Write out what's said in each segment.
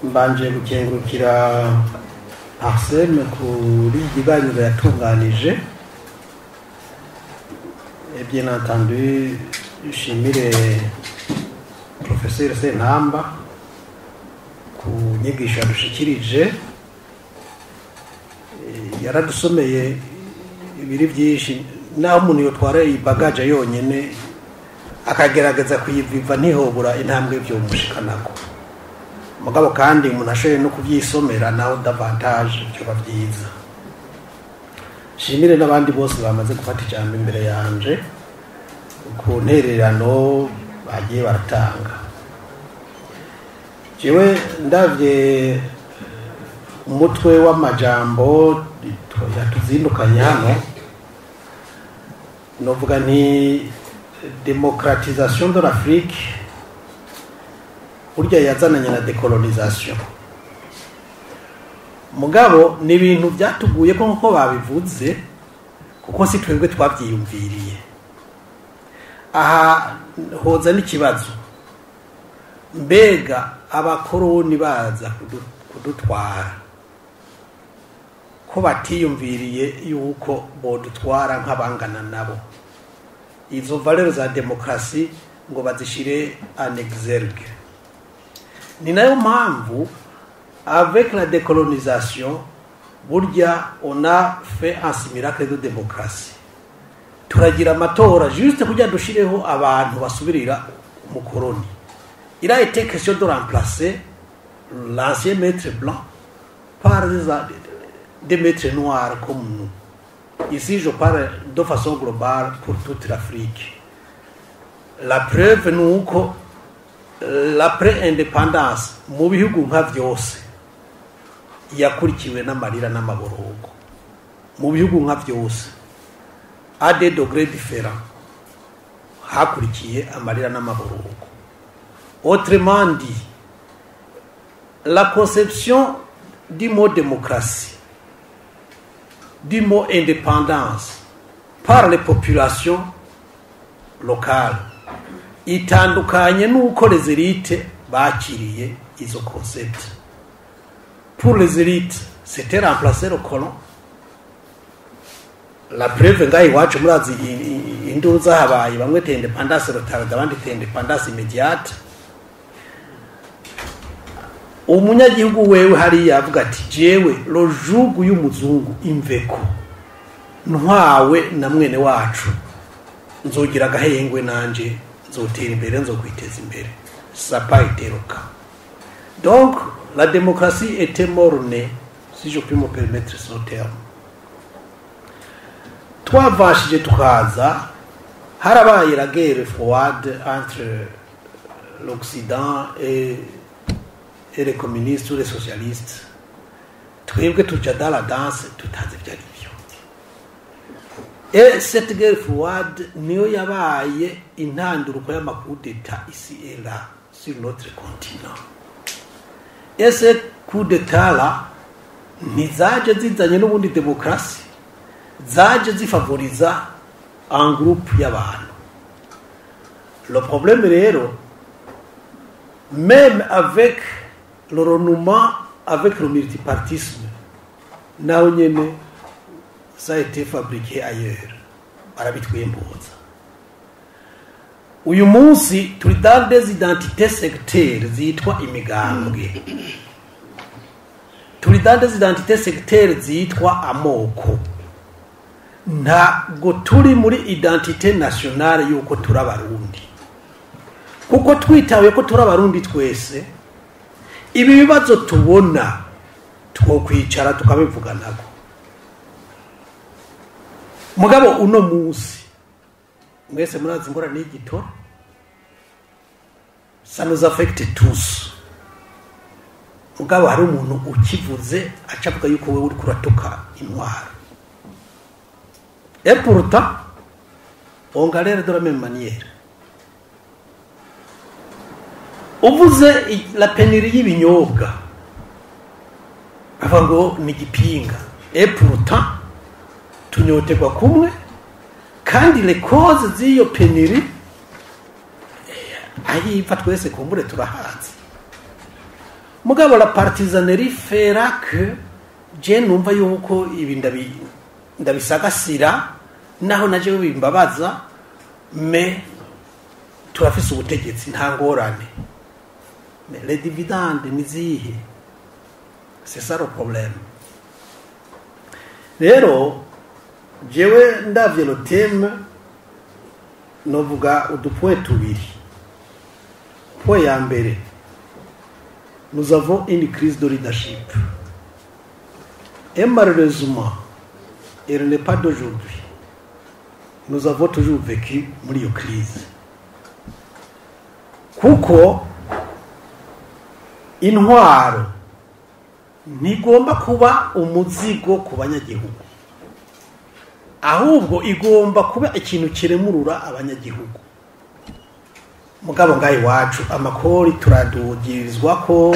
mbanje gukengurukira Arsene kuri ikiganiro yatunganije. Et bien entendu shimire Professeur Sentamba ku nyigisho dushikirije, yaradusomeye ibiri byinshi naho umuntu yotwara ibagaje yonyene akagerageza kuyiviva ntihobura intambwe byo mushikanako. Mugabo kandi umuntu ashoye no kuvyisomera naho davantage byo bavyiza. Shimire n'abandi bose bamaze gufata ijambo imbere yanje ku ntererano bagiye baratanga. Jewe ndavye umutwe w'amajambo yatuzindukanye hano, novuga nti démocratisation de l'Afrique burya yazananye na décolonisation. Mugabo ni ibintu byatuguye ko nko babivuze, kuko si twebwe twabyiyumviriye. Aha hoza n'ikibazo, mbega abakoroni baza kudutwara ko batiyumviriye yuko bodutwara nk'abangana nabo, izo valeurs za démocratie ngo bazishire en exergue. Ni nayo mpamvu avec la décolonisation burya on a fait un miracle de démocratie. Turagira amatora juste kugira dushireho abantu basubirira umukoroni. Il a été question de remplacer l'ancien maître blanc par des maîtres noirs comme nous. Ici, je parle de façon globale pour toute l'Afrique. La preuve nous que l'après-indépendance, mu bihugu nka byose yakurikiwe n'amarira n'amaborogo. Mu bihugu nka byose à des degrés différents hakurikiye amarira n'amaborogo. Autrement dit, la conception du mot démocratie, du mot indépendance par les populations locales itandukanye nuko les élites bakiriye izo concept. Pour les élites, c'était remplacer le colon. La preuve ngaho iwacu murazi induru zahabaye, bamwe te independance retarde abandi te independance immédiate. Umunyagihugu wewe hari yavuga ati jewe rojugu y'umuzungu imveko ntwawe na mwene wacu nzogira gahengwe nanje nzotera imbere nzokwiteza imbere. Ça pas été le cas. Donc la démocratie était mornée, si je puis me permettre ce terme. Twavashije tukaza harabaye la guerre froide entre l'Occident et les communistes ou les socialistes. Twebwe tuja dans la danse tutazi byari byo. Et cette guerre froide niyo yabaye intanduruko y'amakuru d'État ici et là sur notre continent. Et ce coup d'État là nizaje zizanye n'ubundi démocratie, zaje zifavoriza un groupe y'abantu. Le problème rero, même avec le renouement avec le multipartisme, naho nyene ça a été fabriqué ailleurs, barabitwemboza. Uyu munsi turi dans des identités sectaires zitwa imigambwe, turi dans des identités sectaires zitwa amoko. Ntabwo turi muri identité nationale yuko turabarundi, kuko twitawe ko turabarundi twese ibi bibazo tubona twokwicara tukabivuganako. Mugabo uno munsi mwese murazi ngora n'igitoro, ça nous affecte tous. Mugabo hari umuntu ukivuze acavuga yuko wewe uri kuratoka intwaro. Et pourtant, on galère de la même manière. Uvuze la pénurie y'ibinyobwa avango ni gipinga. Et pourtant, tunyotegwa kumwe kandi les causes z'iyo pénurie ayifa twese kumbure turahazi. mugabo la partisanerie fera que je numva yuko ibi ndabisagasira naho naje bimbabaza me turafise ubutegetsi nta ngorane mais les dividendes nizihe c'est ça le problème rero jewe ndavye le thème novuga udupoint tubiri point ya mbere nous avons une crise de leadership et malheureusement elle n'est pas d'aujourd'hui nous avons toujours vécu muri iyo crise kuko intwaro ntigomba kuba umuzigo ku banyagihugu ahubwo igomba kuba ikintu kiremurura abanyagihugu mugabo ngayi wacu amakori turadugirizwa ko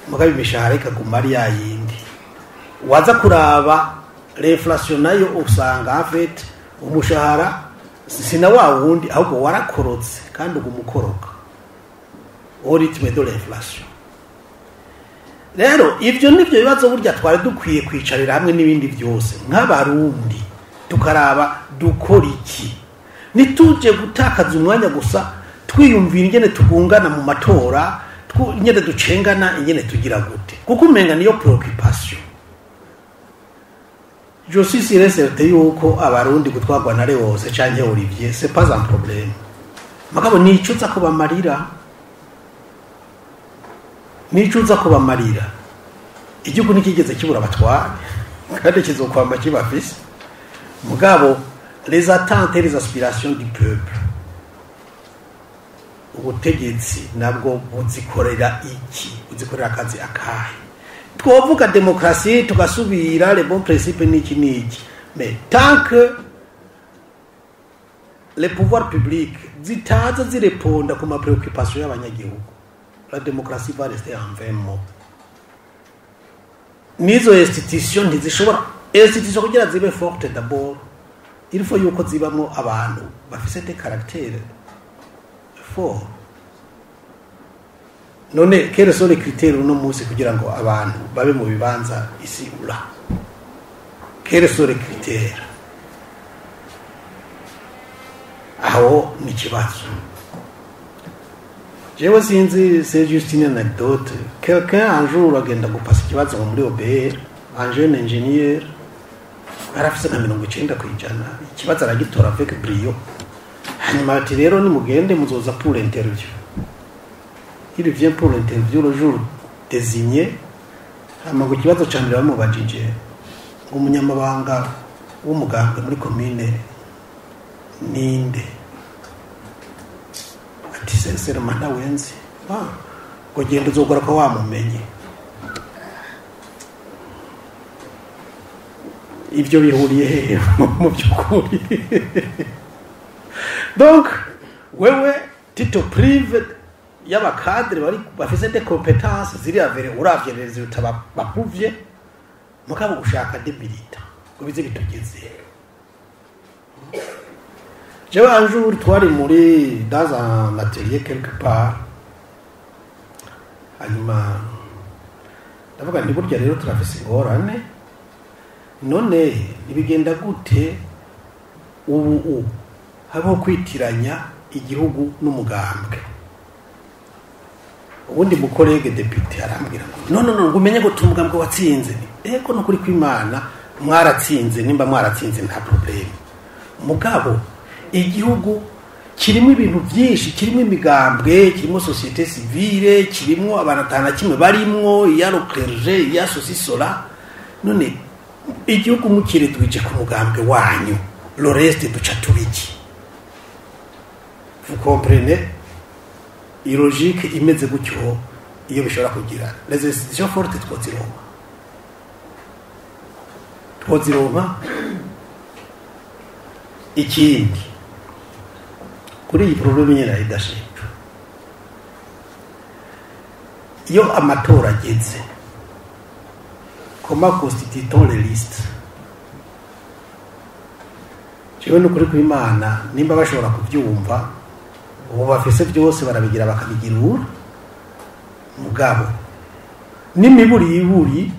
mugabo imishahara ikaguma ari yayindi waza kuraba l'inflation nayo usanga en fait umushahara sina wa wundi ahubwo warakorotse kandi ugumukoroka au rythme de l'inflation rero ivyo nivyo bibazo burya twari dukwiye kwicarira hamwe n'ibindi byose nk'abarundi tukaraba dukora iki nituje gutakaza umwanya gusa twiyumvira ingene tugungana mu matora ingene ducengana ingene tugira gute kuko umenga niyo preoccupation je suis certain yuko abarundi gutwagwa na Leose canke Olivier c'est pas un problème magabo nicuza ko bamarira igihugu nikigeze kibura abatware kandi kizokwamba kibafise mugabo les attentes et les aspirations du peuple ubutegetsi nabwo buzikorera akazi akahe twovuga démocratie tugasubira les bons principes niki mais tant que les pouvoirs publics zitaza zireponda ku ma préoccupation y'abanyagihugu la démocratie va rester en vain mot nizo institution ntizishobora institution kugira zibe forte d'abord il faut yuko zibamo abantu bafise des caractères forts none quels sont les critères no munsi kugira ngo abantu babe mu bibanza isigura quels sont les critères aho ni kibazo jewe sinzi c'est juste une anecdote quelqu'un un jour agenda gupasa kibazo muri OBR un jeune ingénieur arafise nka 90% ikibazo aragitora avec brio hanyuma ati rero ni mugende muzoza pour l'interview. Il vient pour l'interview le jour désigné amago kibazo cyane bamubajije umunyamabanga w'umuganga muri commune ninde ati sensera mana wenzi ngo genda uzogora ko wamumenye ibyo bihuriye he mu byukuri donc wewe tito prive y'abakadre bari bafise des compétences ziri avere uravye les résultats bapuvye mukabo gushaka debilita kubize bitugeze je un jour twari muri dans un atelier quelque part hanyuma ndavuga ndi burya rero turafise ingorane none ibigenda gute ubu habo kwitiranya igihugu n'umugambwe ubundi mukorege député arambwira ngo no ngumenye ngo tumugambwe watsinze eko no kuri kwimana mwaratsinze nimba mwaratsinze nta problem mugabo igihugu kirimo ibintu byinshi kirimo imigambwe kirimo société civile kirimo abanatana kimwe barimwo ya clergé ya sosisola none igihugu mukire twije ku mugambwe wanyu le reste duca tubiki vous comprenez logique imeze gutyo iyo bishobora kugira les institutions fortes twozironka ikindi kuri iyi problème nyine ya leadership iyo amatora ageze comment constitue-t-on les listes jewe no kuri kwimana nimba bashobora kubyumva ubu bafise byose barabigira bakabigirura mugabo n'imiburiburi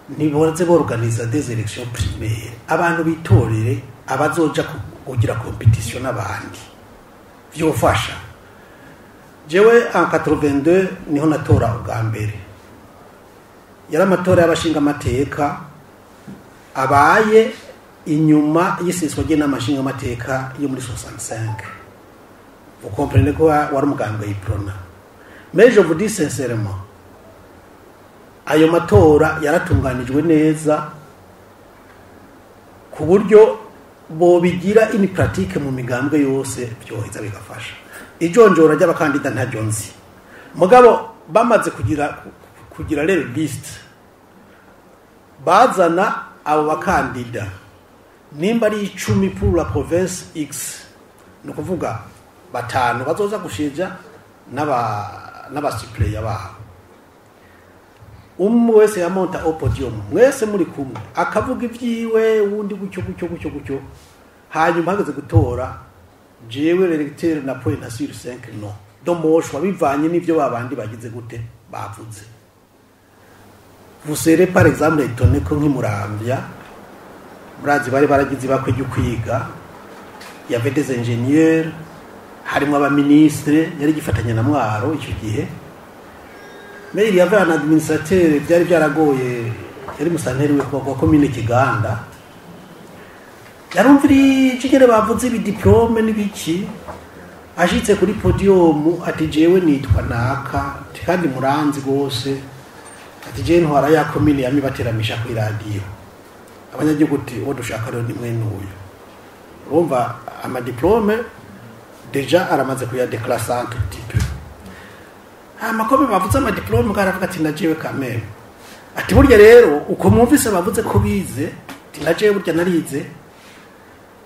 ntiboze borganiza des élections primaires abantu bitorere abazoja kugira competition n'abandi vyofasha. Jewe en 82 niho natora ubwa mbere, yari amatora y'abashinga amateka abaye inyuma y'iseswa n'amashinga amateka yo muri 65. Vous comprenez ko wari umugambwe y'iprona. Mais je vous dis sincèrement, ayo matora yaratunganijwe neza ku buryo bo bigira ini pratique mu migambwe yose byoheza bigafasha. Ijonjora ry'abakandida ntajyo nzi, mugabo bamaze kugira rero list bazana abo bakandida nimba ari 10 pour la province X, no kuvuga batanu bazoza gushija n'aba suppléant babo. Umwe wese yamonta au podium, mwese muri kumwe akavuga ivyiwe wundi gucyo hanyuma hageze gutora jewe l'électeur na point na sur 5 non domoshwa bivanye n'ivyo babandi bagize gute bavuze. Vous serez par exemple étonné ko nk'Imuramvya murazi bari baragize bakwe kwiga, il y avait des ingénieurs, harimo aba ministre yari gifatanya na Mwaro icyo gihe. Mais il y avait un administrateur byari byaragoye yari musanteri we kwa commune Kiganda, yarumviri kigere bavuze ibi diplome n'ibiki, ashitse kuri podium ati jewe nitwa naka kandi muranzi gose, ati je ntwara ya commune yamibateramisha ku radio abanyagihugu uti wo dushaka rero nimwe n'uyu. Urumva ama diplome deja aramaze kuya déclasser un tout petit peu. Amakobe bavuze ama diplome karavuga ati najewe kameme, ati burya rero uko mwumvise bavuze ko bize ati najewe burya narize,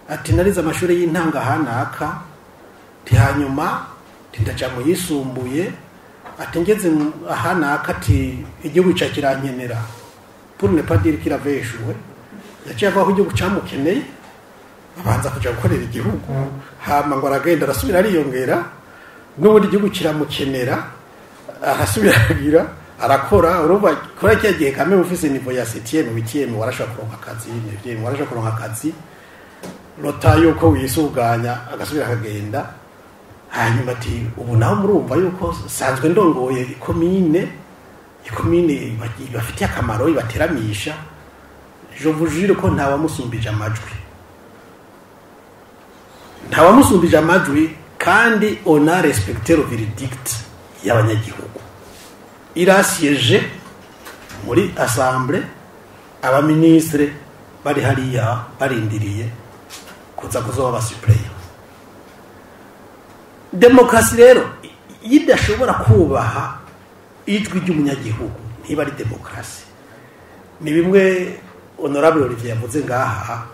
ati narize amashuri y'intanga hanaka, ati hanyuma tindaja mu yisumbuye, ati ngeze ahanaka ati igihugu cyakirankenera pour ne pas dire qu'il avait échoué, yaciye avuga ko igihugu cyamukeneye abanza kuja gukorera igihugu, hama ngo aragenda arasubira ariyongera n'ubundi igihugu kiramukenera arasubira agira arakora. Urumva kora cya gihe kame ufise niveau ya 7e 8e warashaka kuronka akazi, 9e warashaka kuronka akazi, lota yuko wisuganya agasubira akagenda. Hanyuma ati ubu naho murumva yuko sanzwe ndongoye ikomine bafitiye akamaro ibateramisha, je vous jure ko ntawa musumbije amajwi kandi on a respecté le verdict y'abanyagihugu. Irasiyeje muri assemblée, aba ministre bari hariya barindiriye kuza kuzoba basuppléant. Demokrasi rero yidashobora kubaha ijwi ry'umunyagihugu ntiba ari demokrasi. Ni bimwe honorable Olivier yavuze ngaha,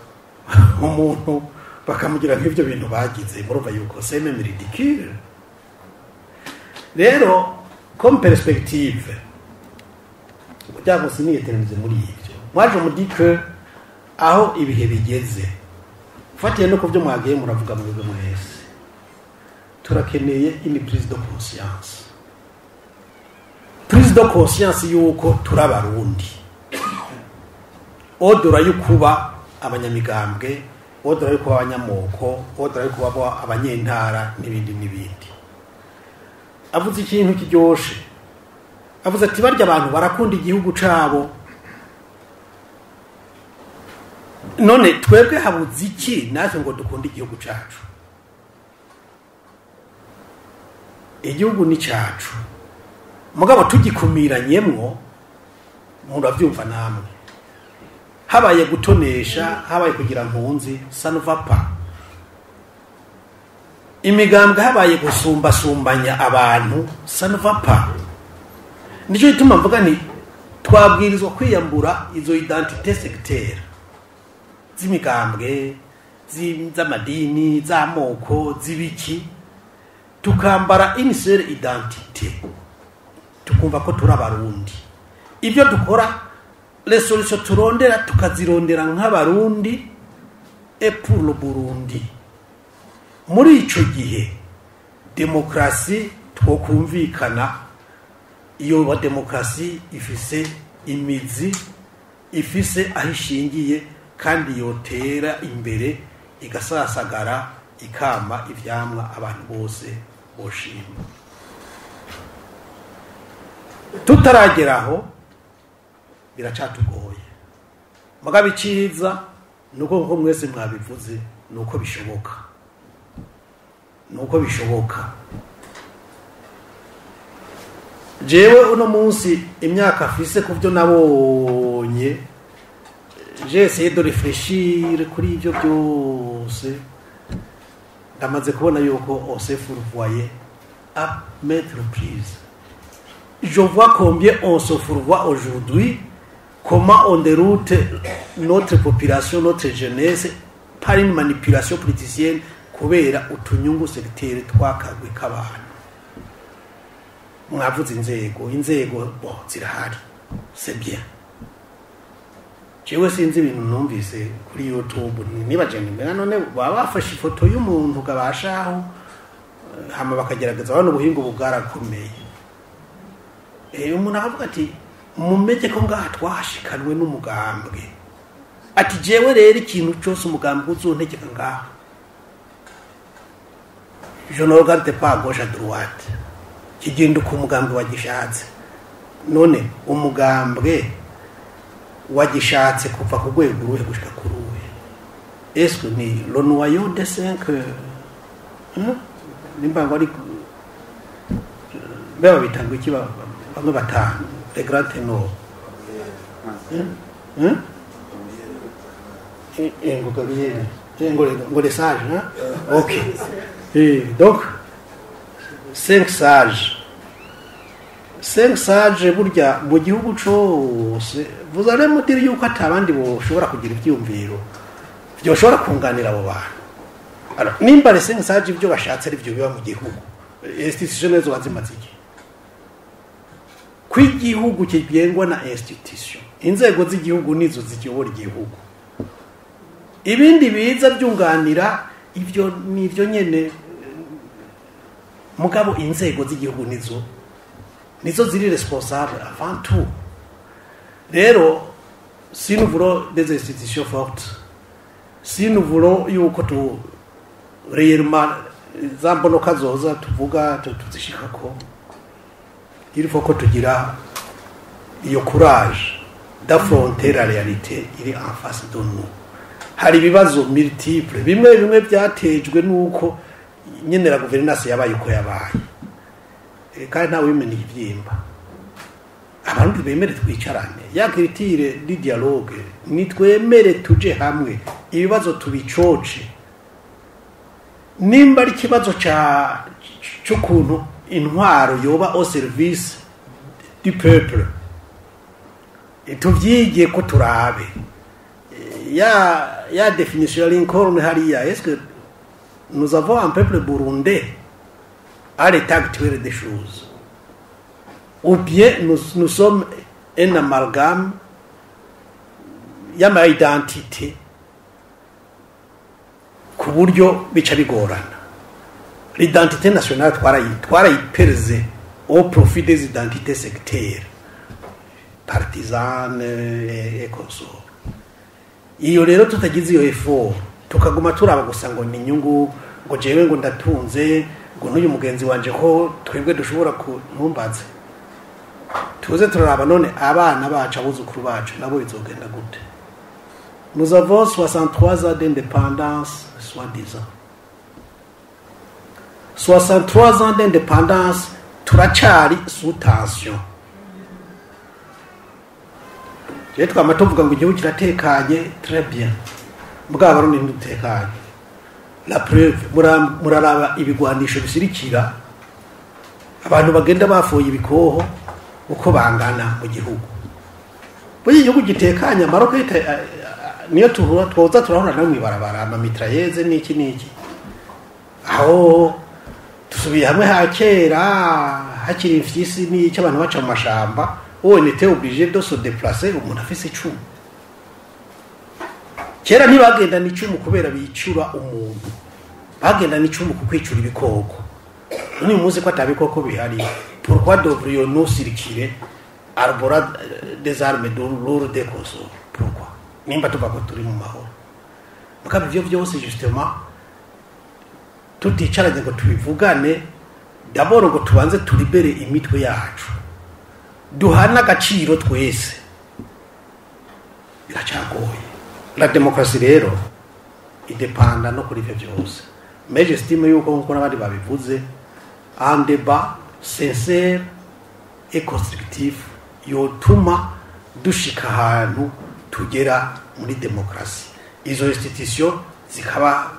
umuntu bakamugira nk'ivyo bintu bagize, murumva yuko c'est même ridicule. Rero comme perspective kugira siniye termize muri ivyo, mwaje mudike aho ibihe bigeze, fatiye no kuvyo mwagiye muravuga mu bigo mwese, turakeneye une prise de conscience. Prise de conscience yuko turabarundi, odora yukuba abanyamigambwe, odora yukuba abanyamoko, odora yukuba abanyentara n'ibindi. Avuze ikintu kiryoshe, avuze ati barya abantu barakunda igihugu cabo, none twebwe habuze iki natwe ngo dukunda igihugu cacu? Igihugu ni cacu, mugabo tugikumiranyemwo muravyumva namwe, habaye gutonesha, habaye kugira mpunzi, ça ne va pas. Imigambwe habaye gusumbanya abantu, ça ne va pas. Nico gituma mvuga ni twabwirizwa kwiyambura izo identité sectaire z'imigambwe, z'amadini, z'amoko, z'ibiki, tukambara une seule identité, tukumva ko turabarundi. Ibyo dukora les solutions turondera tukazirondera nk'abarundi et pour le Burundi. Muri ico gihe demokrasi twokumvikana iyo wa demokarasi ifise imizi ifise ahishingiye kandi yotera imbere igasasagara ikama ivyamwa abantu bose boshima. Tutarageraho biracatugoye mugabe iciza nuko mwese mwabivuze nuko bishoboka jewe uno munsi imyaka afise kuvyo nabonye j'ai essayé de réfléchir kuri ivyo byose ndamaze kubona yuko on s'est fourvoyé à maintes reprises. Je vois combien on se fourvoie aujourd'hui, comment on déroute notre population, notre jeunesse par une manipulation politicienne kubera utunyungu secteur twakagwe kabana. Mwavuze inzego zirahari, c'est bien. Jewe sinzi ibintu numvise kuri YouTube nibaje nimera none bafashe ifoto y'umuntu gabashaho hama bakagerageza abantu ubuhingo bwarakomeye. Umuntu avuga ati mumeze ko ngaha twashikanwe n'umugambwe ati jewe rero ikintu cyose umugambwe uzontegeka ngaha je ne regarde pas à gauche à droite kigenda ku mugambwe wagishatse none umugambwe wagishatse kuva ku rwego ruhe gushika ku ruhe est-ce que ni le noyau de 5 nimba ngari baba bitangwa ikiba bamwe batanu les grands ténors ngo les sages hein? Ok. Donc 5 sages burya mu gihugu cyose vous allez me dire yuko atabandi boshobora kugira ibyumviro byoshobora kunganira abo bantu. Alors nimba les 5 sages ibyo bashatse ari byo biba mu gihugu institution zo bazimaziki kw'igihugu kigengwa na institution inzego z'igihugu nizo zikiyobora igihugu ibindi biza byunganira ivyo nivyo nyene mugabo inzego z'igihugu nizo ziri responsable avant tout. Rero si nous voulons des institutions fortes, si nous voulons yuko tu réellement zambonoka zoza tuvuga tuzishikako, il faut que tugira iyo courage d'affronter la réalité iri en face de nous. Hari ibibazo multiple bimwe byatejwe nuko nyene la gouvernance yabaye uko yabaye kandi nawe wimene ivyimba abantu bemere twicarane ya critique di dialogue nitwemere tuje hamwe ibibazo tubicoce nimba ari kibazo cyo kuntu intwaro yoba au service du peuple tuvyigiye ko turabe ya définition ya Lincoln hariya. Est-ce que nous avons un peuple burundais à l'état actuel des choses ou bien nous sommes un amalgame y'ama identité ku buryo bica bigorana. L'identité nationale twarayiperze au profit des identités sectaires partisanes et consorts. Iyo rero tutagize iyo effort tukaguma turaba gusa ngo ni nyungu ngo jewe ngo ndatunze ngo n'uyu mugenzi wanje ko twebwe dushobora kuntumbaze tuze turaraba none abana bacu abuzukuru bacu nabo bizogenda gute. Nous avons 63 ans d'indépendance soi-disant 63 ans d'indépendance turacari sous tension. Je twama tuvuga ngo igihugu kiratekanye très bien mugabo barundi ndutekanye. La preuve muraraba ibigwanisho bisirikira abantu bagenda bafoye ibikoho uko bangana mu gihugu. Buri gihugu gitekanye Maroc niyo twoza turahura namwe barabara ama mitrailleuses niki aho tusubiye hamwe hakera hakiri imfyisi n'icyo abantu baca mu mashamba. On était obligé de se déplacer umuntu afise icumu. Kera ntibagenda n'icumu kubera bicura umuntu, bagenda n'icumu kukwicura ibikoko. None muzi ko atabikoko bihari pourquoi devrions-nous circuler arbora des armes lourdes de consort? Pourquoi? Nimba tuva ko turi mu mahoro. Mukabe ivyo vyose justement tuticaranye ngo tubivugane, d'abord ngo tubanze turibere imitwe yacu. Duhana agaciro twese. Biracagoye. La démocratie rero idepanda no kuri ivyo vyose. Mais j'estime yuko nkuko n'abandi babivuze, un débat sincère et constructif yotuma dushika ahantu tugera muri démocratie. Izo institutions zikaba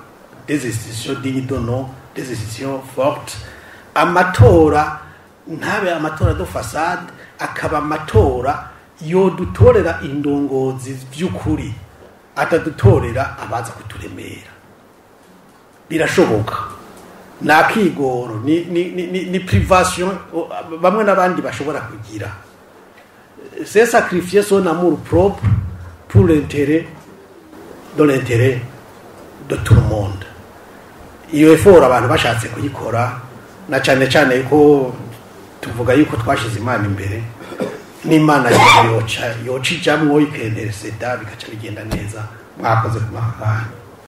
des institutions dignes de nom, des institutions fortes. Amatora ntabe amatora do façade, akaba amatora yodutorera indongozi vy'ukuri, atadutorera abaza kuturemera. Birashoboka. Nakigoro ni privation bamwe n'abandi bashobora kugira. C'est sacrifier son amour propre pour l'intérêt de tout le monde. Iyo effort abantu bashatse kuyikora, na cyane ko tuvuga yuko twashize Imana imbere, n'Imana yoca ijamwo ikendereseda bikaca bigenda neza. Mwakoze ku mahanga.